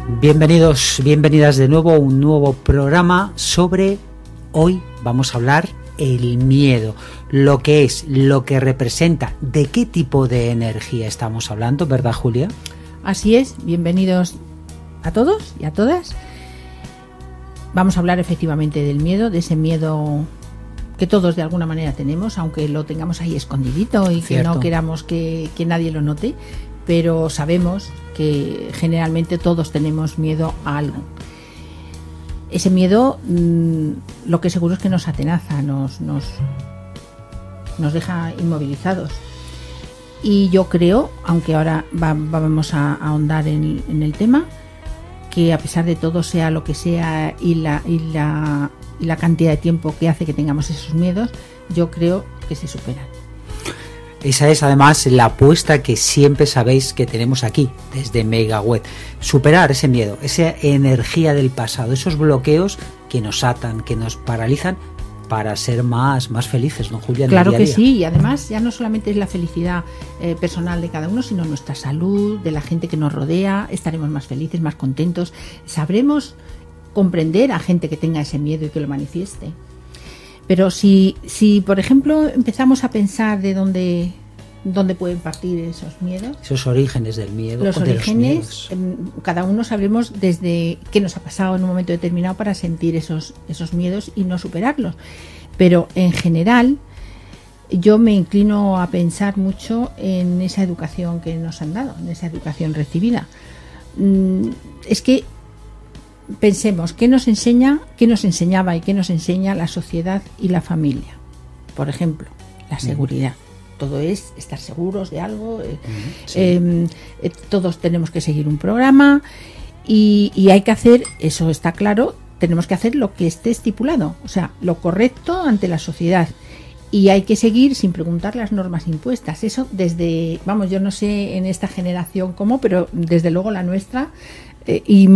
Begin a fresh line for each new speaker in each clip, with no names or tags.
Bienvenidos, bienvenidas de nuevo a un nuevo programa sobre, hoy vamos a hablar el miedo, lo que es, lo que representa, de qué tipo de energía estamos hablando, ¿verdad, Julia?
Así es, bienvenidos a todos y a todas. Vamos a hablar efectivamente del miedo, de ese miedo que todos de alguna manera tenemos, aunque lo tengamos ahí escondidito y que no queramos que nadie lo note, pero sabemos que generalmente todos tenemos miedo a algo. Ese miedo, lo que seguro es que nos atenaza, nos deja inmovilizados. Y yo creo, aunque ahora vamos a ahondar en el tema, que a pesar de todo, sea lo que sea y la cantidad de tiempo que hace que tengamos esos miedos, yo creo que se superan.
Esa es además la apuesta que siempre sabéis que tenemos aquí, desde Megaweb. Superar ese miedo, esa energía del pasado, esos bloqueos que nos atan, que nos paralizan para ser más felices, ¿no, Julia?
Claro que sí, y además ya no solamente es la felicidad personal de cada uno, sino nuestra salud, de la gente que nos rodea, estaremos más felices, más contentos, sabremos comprender a gente que tenga ese miedo y que lo manifieste. Pero si por ejemplo empezamos a pensar de dónde pueden partir esos miedos,
esos orígenes del miedo,
los orígenes, cada uno sabremos desde qué nos ha pasado en un momento determinado para sentir esos miedos y no superarlos. Pero en general yo me inclino a pensar mucho en esa educación que nos han dado, en esa educación recibida. Es que pensemos qué nos enseñaba y qué nos enseña la sociedad y la familia. Por ejemplo, la seguridad. Todo es estar seguros de algo. Sí. Todos tenemos que seguir un programa y hay que hacer, eso está claro, tenemos que hacer lo que esté estipulado, o sea, lo correcto ante la sociedad. Y hay que seguir sin preguntar las normas impuestas. Eso desde, yo no sé en esta generación cómo, pero desde luego la nuestra y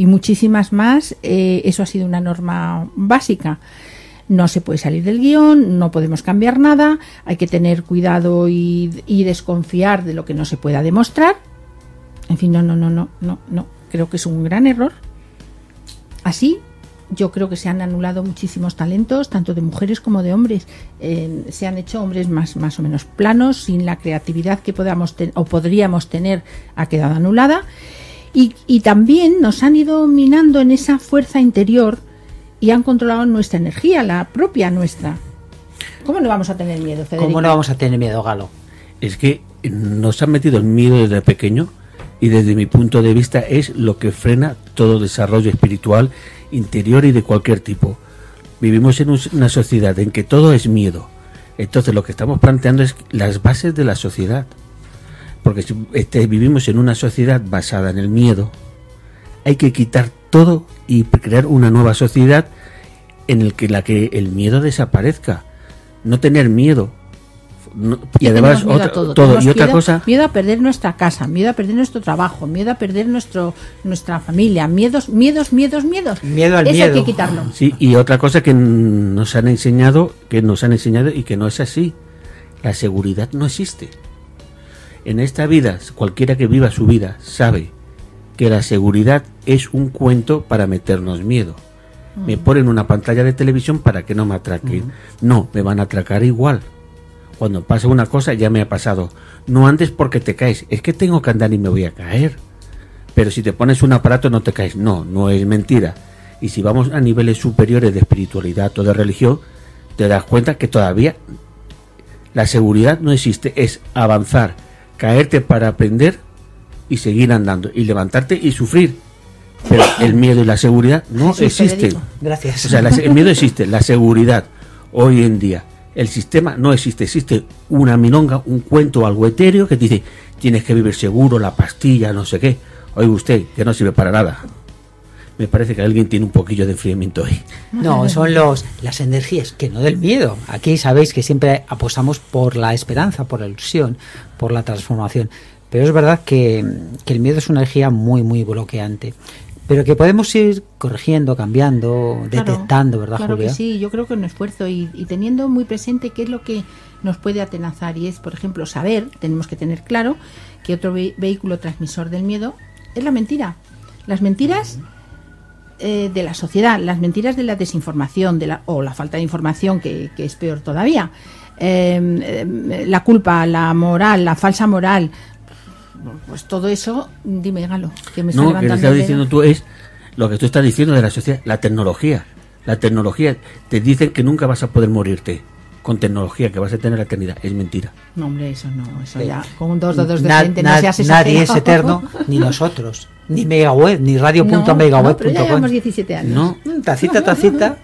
muchísimas más, eso ha sido una norma básica. No se puede salir del guión, no podemos cambiar nada, hay que tener cuidado y desconfiar de lo que no se pueda demostrar. En fin, no. Creo que es un gran error. Así, yo creo que se han anulado muchísimos talentos, tanto de mujeres como de hombres. Se han hecho hombres más o menos planos, sin la creatividad que podríamos tener, ha quedado anulada. Y también nos han ido minando en esa fuerza interior y han controlado nuestra energía, la propia nuestra. ¿Cómo no vamos a tener miedo, Federico?
¿Cómo no vamos a tener miedo, Galo?
Es que nos han metido el miedo desde pequeño y desde mi punto de vista es lo que frena todo desarrollo espiritual, interior y de cualquier tipo. Vivimos en una sociedad en que todo es miedo. Entonces lo que estamos planteando es las bases de la sociedad. Porque si vivimos en una sociedad basada en el miedo, hay que quitar todo y crear una nueva sociedad en la que el miedo desaparezca. No tener miedo. Y además otra cosa,
miedo a perder nuestra casa, miedo a perder nuestro trabajo, miedo a perder nuestra familia, miedo al miedo
miedo.
Hay que quitarlo.
Sí, y otra cosa que nos han enseñado y que no es así, la seguridad no existe. En esta vida, cualquiera que viva su vida sabe que la seguridad es un cuento para meternos miedo. Me ponen una pantalla de televisión para que no me atraquen. No, me van a atracar igual. Cuando pasa una cosa ya me ha pasado. No andes porque te caes. Es que tengo que andar y me voy a caer. Pero si te pones un aparato no te caes. No es mentira. Y si vamos a niveles superiores de espiritualidad o de religión, te das cuenta que todavía la seguridad no existe. Es avanzar, caerte para aprender y seguir andando. Y levantarte y sufrir. Pero el miedo y la seguridad no existen.
Gracias.
O sea, el miedo existe. La seguridad hoy en día, el sistema no existe. Existe una milonga, un cuento, algo etéreo que dice tienes que vivir seguro, la pastilla, no sé qué. Oiga usted, que no sirve para nada. Me parece que alguien tiene un poquillo de enfriamiento ahí.
No, son las energías, que no del miedo. Aquí sabéis que siempre apostamos por la esperanza, por la ilusión, por la transformación. Pero es verdad que el miedo es una energía muy, muy bloqueante. Pero que podemos ir corrigiendo, cambiando, detectando, ¿verdad,
Julia? Claro que sí, yo creo que un esfuerzo y teniendo muy presente qué es lo que nos puede atenazar. Y es, por ejemplo, tenemos que tener claro que otro vehículo transmisor del miedo es la mentira. Las mentiras de la sociedad, las mentiras de la desinformación, o la falta de información, que es peor todavía. La culpa, la moral, la falsa moral, pues todo eso, dime, Galo, que me está
No, que
levantando
estás
el dedo.
diciendo tú es lo que tú estás diciendo de la sociedad, la tecnología. La tecnología, te dicen que nunca vas a poder morirte con tecnología, que vas a tener la eternidad. Es mentira.
No, hombre, eso no, eso
Sí.
ya, con un dos dedos de frente, no seas
nadie es
exagerado.
eterno, ni nosotros, ni Megaweb, ni radio.megaweb.com.
No, pero ya llevamos 17 años.
No,
Tacita,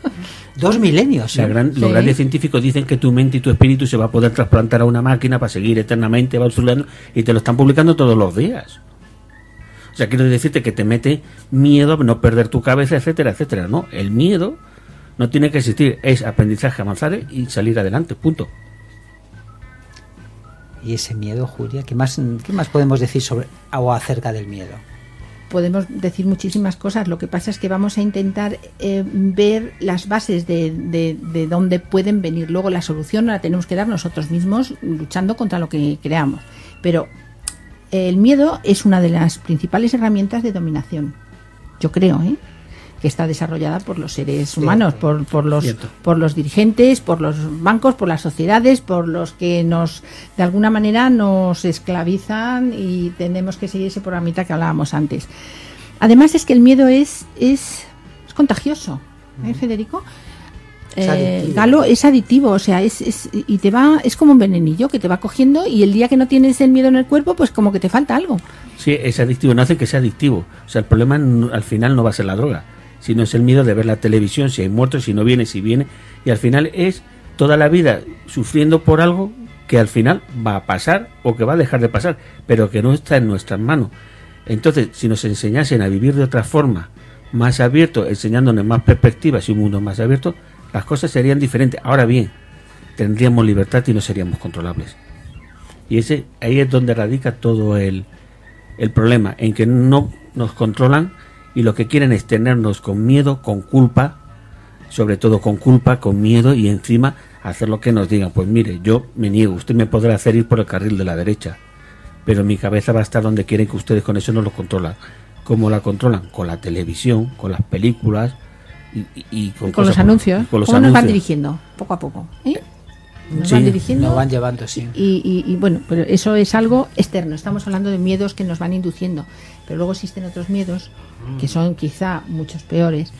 2 milenios.
los
Sí.
grandes científicos dicen que tu mente y tu espíritu se va a poder trasplantar a una máquina para seguir eternamente evolucionando, y te lo están publicando todos los días. O sea, quiero decirte que te mete miedo a no perder tu cabeza, etcétera, etcétera. No, el miedo no tiene que existir, es aprendizaje, avanzar y salir adelante, punto.
Y ese miedo, Julia, ¿qué más podemos decir sobre o acerca del miedo?
Podemos decir muchísimas cosas, lo que pasa es que vamos a intentar ver las bases de dónde pueden venir. Luego la solución la tenemos que dar nosotros mismos, luchando contra lo que creamos. Pero el miedo es una de las principales herramientas de dominación, yo creo, que está desarrollada por los seres humanos, por los dirigentes, por los bancos, por las sociedades, por los que de alguna manera nos esclavizan, y tenemos que seguir ese programita que hablábamos antes. Además es que el miedo es contagioso, Federico.
Es adictivo.
Galo, es adictivo, o sea, es como un venenillo que te va cogiendo, y el día que no tienes el miedo en el cuerpo, pues como que te falta algo.
Sí, es adictivo, no hace que sea adictivo. O sea, el problema al final no va a ser la droga, sino es el miedo de ver la televisión, si hay muertos, si no viene, si viene, y al final es toda la vida sufriendo por algo que al final va a pasar o que va a dejar de pasar, pero que no está en nuestras manos. Entonces, si nos enseñasen a vivir de otra forma, más abierto, enseñándonos más perspectivas y un mundo más abierto, las cosas serían diferentes. Ahora bien, tendríamos libertad y no seríamos controlables. Y ahí es donde radica todo el problema, en que no nos controlan y lo que quieren es tenernos con miedo, con culpa, sobre todo con culpa, con miedo, y encima hacer lo que nos digan. Pues mire, yo me niego, usted me podrá hacer ir por el carril de la derecha, pero mi cabeza va a estar donde quieren que ustedes con eso no lo controlan. ¿Cómo la controlan? Con la televisión, con las películas y con
los anuncios.
Con los
¿Cómo nos van
anuncios.
dirigiendo? Poco a poco. Nos
Sí,
van dirigiendo.
Nos van llevando, sí.
Y bueno, pero eso es algo externo. Estamos hablando de miedos que nos van induciendo. Pero luego existen otros miedos que son quizá muchos peores,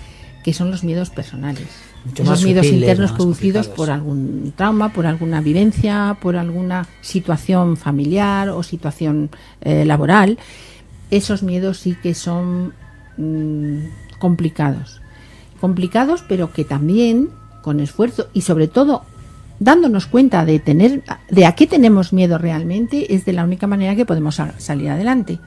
que son los miedos personales.
Mucho
Esos
más
miedos
sutiles,
internos
más
producidos
complicados.
por algún trauma, por alguna vivencia, por alguna situación familiar o situación laboral. Esos miedos sí que son complicados, pero que también con esfuerzo y sobre todo dándonos cuenta de a qué tenemos miedo realmente, es de la única manera que podemos salir adelante.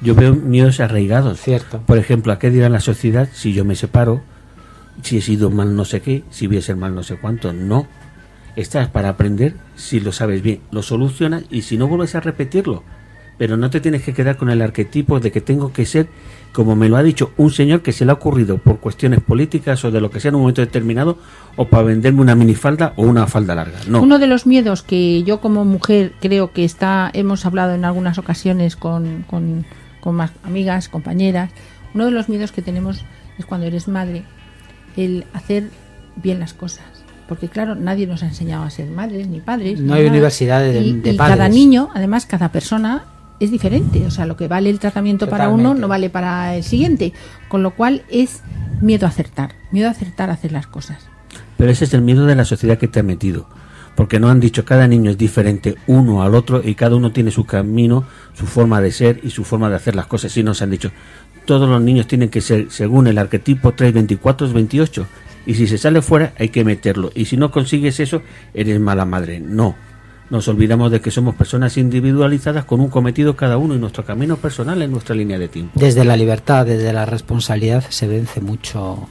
Yo veo miedos arraigados.
Cierto.
Por ejemplo, ¿a qué dirá la sociedad si yo me separo? Si he sido mal no sé qué, si voy a ser mal no sé cuánto. No. Estás para aprender, si lo sabes bien, lo solucionas, y si no, vuelves a repetirlo. Pero no te tienes que quedar con el arquetipo de que tengo que ser, como me lo ha dicho un señor que se le ha ocurrido por cuestiones políticas o de lo que sea en un momento determinado, o para venderme una minifalda o una falda larga. No.
Uno de los miedos que yo como mujer creo que hemos hablado en algunas ocasiones con más amigas, compañeras, uno de los miedos que tenemos es cuando eres madre, el hacer bien las cosas. Porque claro, nadie nos ha enseñado a ser madres ni padres.
No
ni
hay
nada.
universidades de
y
padres.
cada niño, además cada persona es diferente. O sea, lo que vale el tratamiento para uno
Totalmente.
no vale para el siguiente. Con lo cual es miedo a acertar a hacer las cosas.
Pero ese es el miedo de la sociedad que te ha metido. Porque no han dicho cada niño es diferente uno al otro y cada uno tiene su camino, su forma de ser y su forma de hacer las cosas. Sí, nos han dicho, todos los niños tienen que ser según el arquetipo 324-28. Y si se sale fuera hay que meterlo. Y si no consigues eso, eres mala madre. No. Nos olvidamos de que somos personas individualizadas con un cometido cada uno y nuestro camino personal es nuestra línea de tiempo.
Desde la libertad, desde la responsabilidad se vence mucho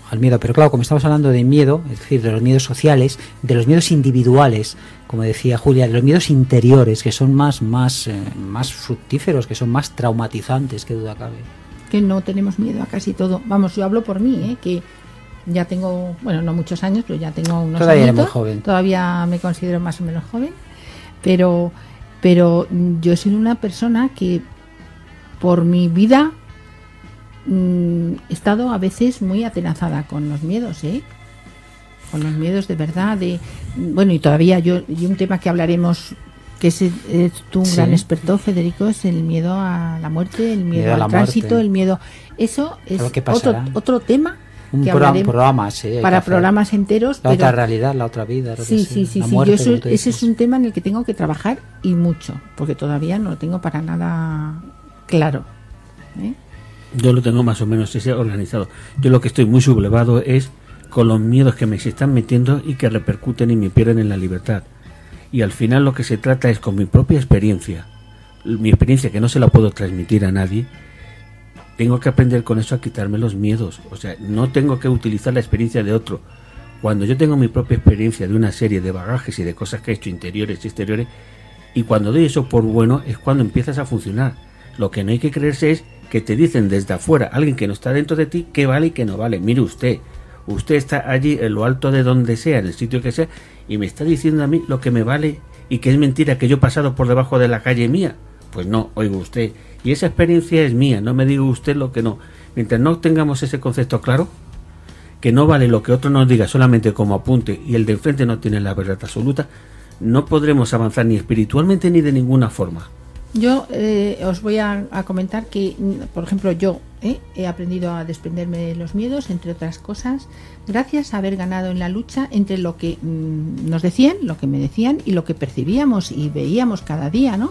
al miedo. Pero claro, como estamos hablando de miedo, es decir, de los miedos sociales, de los miedos individuales, como decía Julia, de los miedos interiores, que son más fructíferos, que son más traumatizantes, que duda cabe.
Que no tenemos miedo a casi todo. Vamos, yo hablo por mí, que ya tengo, bueno, no muchos años, pero ya tengo unos
Todavía eres
añitos.
muy joven.
Todavía me considero más o menos joven, pero yo soy una persona que por mi vida he estado a veces muy atenazada con los miedos, con los miedos de verdad, bueno, y todavía y un tema que hablaremos, que es tú un gran experto, Federico, es el miedo a la muerte, el miedo al tránsito, el miedo, eso es otro tema
que programa,
para programas enteros,
la otra realidad, la otra vida,
sí, ese es un tema en el que tengo que trabajar, y mucho, porque todavía no lo tengo para nada claro.
Yo lo tengo más o menos organizado. Yo lo que estoy muy sublevado es con los miedos que me se están metiendo y que repercuten y me pierden en la libertad. Y al final lo que se trata es, con mi propia experiencia, mi experiencia que no se la puedo transmitir a nadie, tengo que aprender con eso a quitarme los miedos. O sea, no tengo que utilizar la experiencia de otro. Cuando yo tengo mi propia experiencia de una serie de bagajes y de cosas que he hecho interiores y exteriores, y cuando doy eso por bueno, es cuando empiezas a funcionar. Lo que no hay que creerse es que te dicen desde afuera, alguien que no está dentro de ti, qué vale y qué no vale. Mire usted está allí en lo alto de donde sea, en el sitio que sea, y me está diciendo a mí lo que me vale y que es mentira que yo he pasado por debajo de la calle mía. Pues no, oiga usted, y esa experiencia es mía, no me diga usted lo que no. Mientras no tengamos ese concepto claro, que no vale lo que otro nos diga solamente como apunte y el de enfrente no tiene la verdad absoluta, no podremos avanzar ni espiritualmente ni de ninguna forma.
Yo os voy a comentar que, por ejemplo, yo he aprendido a desprenderme de los miedos, entre otras cosas, gracias a haber ganado en la lucha entre lo que nos decían, lo que me decían y lo que percibíamos y veíamos cada día, ¿no?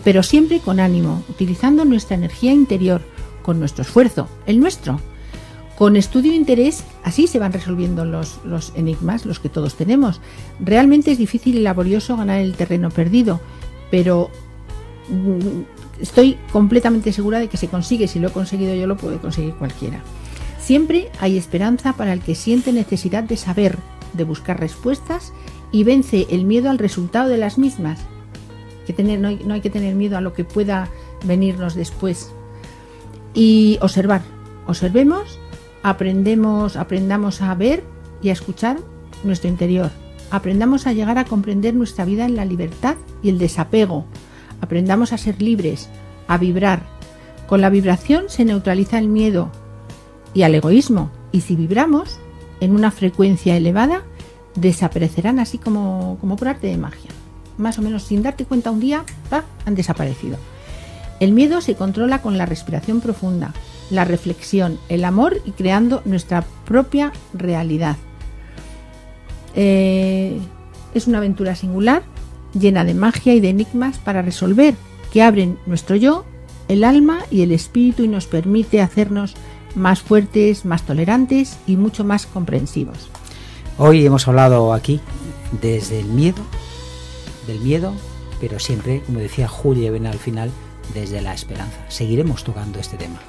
Pero siempre con ánimo, utilizando nuestra energía interior, con nuestro esfuerzo, el nuestro. Con estudio e interés, así se van resolviendo los enigmas, los que todos tenemos. Realmente es difícil y laborioso ganar el terreno perdido, pero estoy completamente segura de que se consigue. Si lo he conseguido yo, lo puede conseguir cualquiera. Siempre hay esperanza para el que siente necesidad de saber, de buscar respuestas y vence el miedo al resultado de las mismas. No hay que tener miedo a lo que pueda venirnos después. Y observemos, aprendamos a ver y a escuchar nuestro interior. Aprendamos a llegar a comprender nuestra vida en la libertad y el desapego. Aprendamos a ser libres, a vibrar. Con la vibración se neutraliza el miedo y al egoísmo. Y si vibramos en una frecuencia elevada, desaparecerán así como por arte de magia. Más o menos sin darte cuenta un día, han desaparecido. El miedo se controla con la respiración profunda, la reflexión, el amor y creando nuestra propia realidad. Es una aventura singular, llena de magia y de enigmas para resolver, que abren nuestro yo, el alma y el espíritu y nos permite hacernos más fuertes, más tolerantes y mucho más comprensivos.
Hoy hemos hablado aquí desde del miedo, pero siempre, como decía Julia Bena al final, desde la esperanza. Seguiremos tocando este tema.